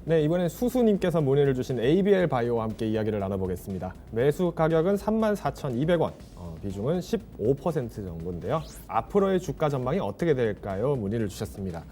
네, 이번엔 수수님께서 문의를 주신 ABL 바이오와 함께 이야기를 나눠보겠습니다. 매수 가격은 34,200원, 비중은 15% 정도인데요. 앞으로의 주가 전망이 어떻게 될까요? 문의를 주셨습니다.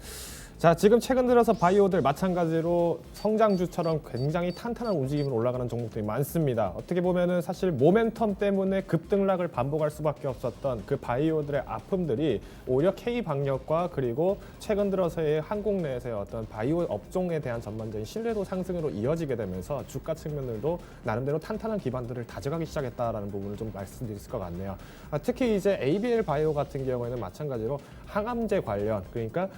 자, 지금 최근 들어서 바이오들 마찬가지로 성장주처럼 굉장히 탄탄한 움직임으로 올라가는 종목들이 많습니다. 어떻게 보면은 사실 모멘텀 때문에 급등락을 반복할 수밖에 없었던 그 바이오들의 아픔들이 오히려 K방역과 그리고 최근 들어서의 한국 내에서의 어떤 바이오 업종에 대한 전반적인 신뢰도 상승으로 이어지게 되면서 주가 측면들도 나름대로 탄탄한 기반들을 다져가기 시작했다라는 부분을 좀 말씀드릴 것 같네요. 특히 이제 ABL 바이오 같은 경우에는 마찬가지로 항암제 관련, 그러니까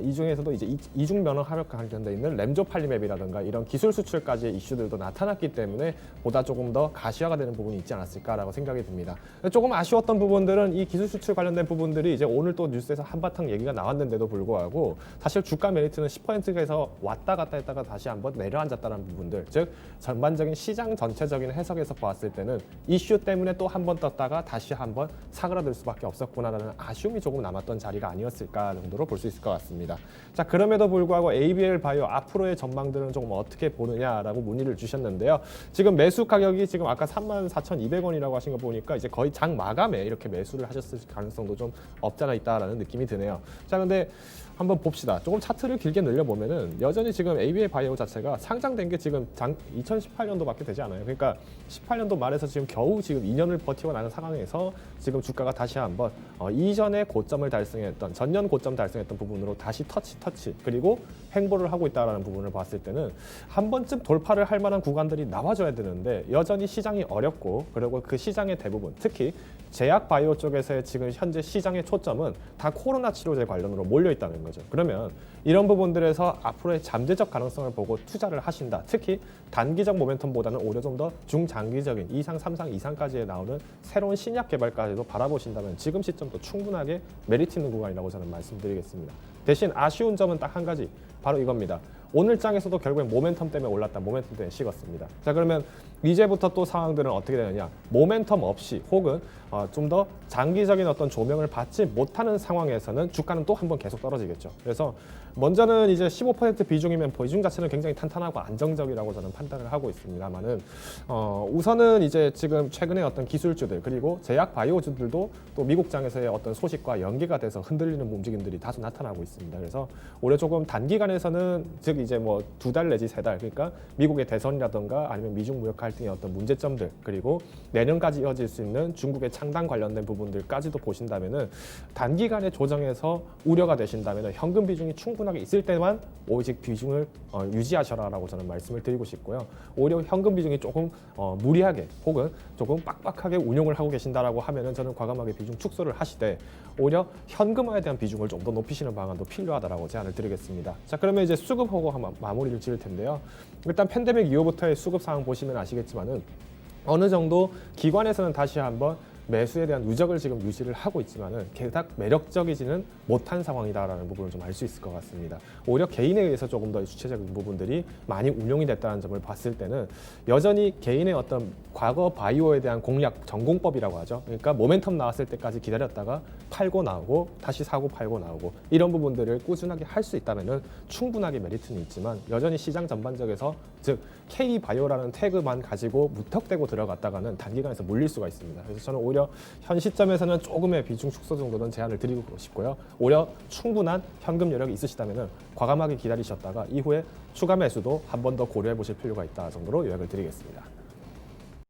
이 중에서도 이제 이중 면역 활력 관련돼 있는 렘조팔리맵이라든가 이런 기술 수출까지의 이슈들도 나타났기 때문에 보다 조금 더 가시화가 되는 부분이 있지 않았을까라고 생각이 듭니다. 조금 아쉬웠던 부분들은 이 기술 수출 관련된 부분들이 이제 오늘 또 뉴스에서 한바탕 얘기가 나왔는데도 불구하고 사실 주가 메리트는 10%에서 왔다 갔다 했다가 다시 한번 내려앉았다는 부분들, 즉 전반적인 시장 전체적인 해석에서 보았을 때는 이슈 때문에 또 한 번 떴다가 다시 한번 사그라들 수밖에 없었구나라는 아쉬움이 조금 남았던 자리가 아니었을까 정도로 볼 수 있을 것 같습니다. 자, 그럼에도 불구하고 ABL 바이오 앞으로의 전망들은 조금 어떻게 보느냐라고 문의를 주셨는데요. 지금 매수 가격이 지금 아까 34,200원이라고 하신 거 보니까 이제 거의 장 마감에 이렇게 매수를 하셨을 가능성도 좀 없잖아 있다라는 느낌이 드네요. 자, 근데 한번 봅시다. 조금 차트를 길게 늘려보면은 여전히 지금 ABL 바이오 자체가 상장된 게 지금 2018년도밖에 되지 않아요. 그러니까 18년도 말에서 지금 겨우 지금 2년을 버티고 나는 상황에서 지금 주가가 다시 한번 이전의 고점을 달성했던 전년 고점 달성했던 부분으로 다시 터치 그리고 횡보를 하고 있다는 부분을 봤을 때는 한 번쯤 돌파를 할 만한 구간들이 나와줘야 되는데 여전히 시장이 어렵고, 그리고 그 시장의 대부분 특히 제약 바이오 쪽에서의 지금 현재 시장의 초점은 다 코로나 치료제 관련으로 몰려 있다는 거죠. 그러면 이런 부분들에서 앞으로의 잠재적 가능성을 보고 투자를 하신다. 특히 단기적 모멘텀보다는 오히려 좀 더 중장기적인 2상, 3상 이상까지 나오는 새로운 신약 개발까지도 바라보신다면 지금 시점도 충분하게 메리트 있는 구간이라고 저는 말씀드리겠습니다. 대신 아쉬운 점은 딱 한 가지, 바로 이겁니다. 오늘 장에서도 결국엔 모멘텀 때문에 올랐다, 모멘텀 때문에 식었습니다. 자, 그러면 이제부터 또 상황들은 어떻게 되느냐? 모멘텀 없이 혹은 좀 더 장기적인 어떤 조명을 받지 못하는 상황에서는 주가는 또 한 번 계속 떨어지겠죠. 그래서 먼저는 이제 15% 비중이면 비중 자체는 굉장히 탄탄하고 안정적이라고 저는 판단을 하고 있습니다만은 우선은 이제 지금 최근에 어떤 기술주들 그리고 제약 바이오주들도 또 미국장에서의 어떤 소식과 연계가 돼서 흔들리는 움직임들이 다소 나타나고 있습니다. 그래서 올해 조금 단기간에서는 즉 이제 뭐 2달 내지 3달, 그러니까 미국의 대선이라든가 아니면 미중 무역 갈등의 어떤 문제점들, 그리고 내년까지 이어질 수 있는 중국의 창당 관련된 부분들까지도 보신다면은 단기간에 조정해서 우려가 되신다면은 현금 비중이 충분하게 있을 때만 오직 비중을 유지하셔라라고 저는 말씀을 드리고 싶고요. 오히려 현금 비중이 조금 무리하게 혹은 조금 빡빡하게 운용을 하고 계신다라고 하면은 저는 과감하게 비중 축소를 하시되 오히려 현금화에 대한 비중을 좀 더 높이시는 방안도 필요하다라고 제안을 드리겠습니다. 자, 그러면 이제 수급하고 한번 마무리를 지을 텐데요. 일단 팬데믹 이후부터의 수급 상황 보시면 아시겠지만은 어느 정도 기관에서는 다시 한번 매수에 대한 누적을 지금 유지를 하고 있지만은 그닥 매력적이지는 못한 상황이다라는 부분을 좀 알 수 있을 것 같습니다. 오히려 개인에 의해서 조금 더 주체적인 부분들이 많이 운용이 됐다는 점을 봤을 때는 여전히 개인의 어떤 과거 바이오에 대한 공략 전공법이라고 하죠. 그러니까 모멘텀 나왔을 때까지 기다렸다가 팔고 나오고 다시 사고 팔고 나오고 이런 부분들을 꾸준하게 할 수 있다면은 충분하게 메리트는 있지만 여전히 시장 전반적에서 즉 K바이오라는 태그만 가지고 무턱대고 들어갔다가는 단기간에서 물릴 수가 있습니다. 그래서 저는 오히려 현 시점에서는 조금의 비중 축소 정도는 제한을 드리고 싶고요. 오히려 충분한 현금 여력이 있으시다면 과감하게 기다리셨다가 이후에 추가 매수도 한 번 더 고려해 보실 필요가 있다 정도로 요약을 드리겠습니다.